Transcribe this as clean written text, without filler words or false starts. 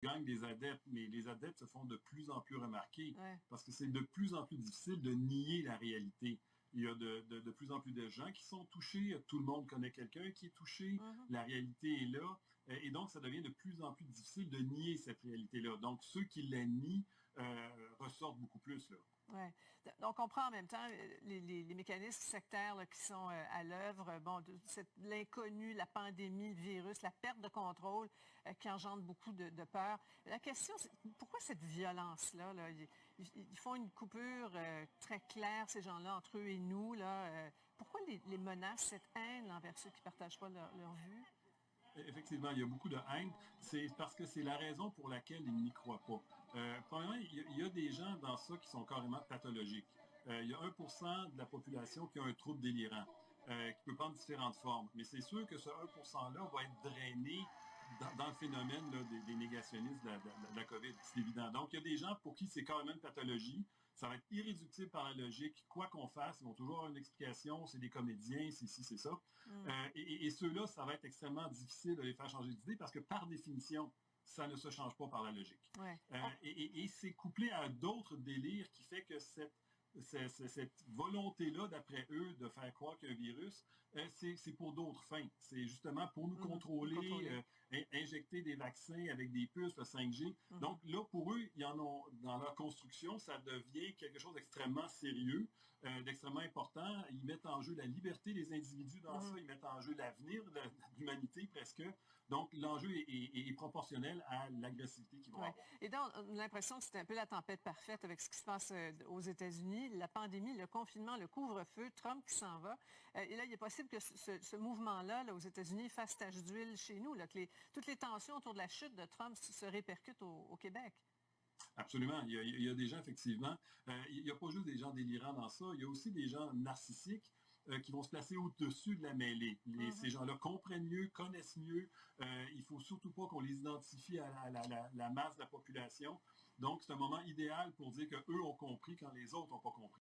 gagnent des adeptes, mais les adeptes se font de plus en plus remarquer Ouais. parce que c'est de plus en plus difficile de nier la réalité. Il y a de plus en plus de gens qui sont touchés. Tout le monde connaît quelqu'un qui est touché. Mhm. La réalité est là. Et donc, ça devient de plus en plus difficile de nier cette réalité-là. Donc, ceux qui la nient ressortent beaucoup plus, là. Ouais. Donc, on comprend en même temps les mécanismes sectaires là, qui sont à l'œuvre. Bon, l'inconnu, la pandémie, le virus, la perte de contrôle qui engendre beaucoup de peur. La question, c'est pourquoi cette violence-là? Là? Ils font une coupure très claire, ces gens-là, entre eux et nous. Là, pourquoi les menaces, cette haine envers ceux qui ne partagent pas leur vue? Effectivement, il y a beaucoup de haine. C'est parce que c'est la raison pour laquelle ils n'y croient pas. Premièrement, il y a des gens dans ça qui sont carrément pathologiques. Il y a 1% de la population qui a un trouble délirant, qui peut prendre différentes formes. Mais c'est sûr que ce 1%-là va être drainé dans le phénomène là, des négationnistes de la COVID. C'est évident. Donc, il y a des gens pour qui c'est carrément une pathologie. Ça va être irréductible par la logique. Quoi qu'on fasse, ils vont toujours avoir une explication. C'est des comédiens, c'est ci, c'est ça. Mm. Et ceux-là, ça va être extrêmement difficile de les faire changer d'idée parce que par définition, ça ne se change pas par la logique. Ouais. Et c'est couplé à d'autres délires qui fait que cette volonté-là, d'après eux, de faire croire qu'il y a un virus, c'est pour d'autres fins. C'est justement pour nous Nous contrôler, contrôler. injecter des vaccins avec des puces, le 5G. Mhm. Donc là, pour eux, ils en ont dans leur construction, ça devient quelque chose d'extrêmement sérieux, d'extrêmement important. Ils mettent en jeu la liberté des individus dans ça, Mhm. ils mettent en jeu l'avenir de l'humanité presque. Donc l'enjeu est proportionnel à l'agressivité qu'ils vont Ouais. avoir. Et donc, on a l'impression que c'est un peu la tempête parfaite avec ce qui se passe aux États-Unis, la pandémie, le confinement, le couvre-feu, Trump qui s'en va. Et là, il est possible que ce mouvement-là, là, aux États-Unis, fasse tache d'huile chez nous, là, que toutes les tensions autour de la chute de Trump se répercutent au Québec. Absolument. Il y a des gens, effectivement, il n'y a pas juste des gens délirants dans ça, il y a aussi des gens narcissiques qui vont se placer au-dessus de la mêlée. Ces Mhm. gens-là comprennent mieux, connaissent mieux. Il faut surtout pas qu'on les identifie à la masse de la population. Donc, c'est un moment idéal pour dire qu'eux ont compris quand les autres n'ont pas compris.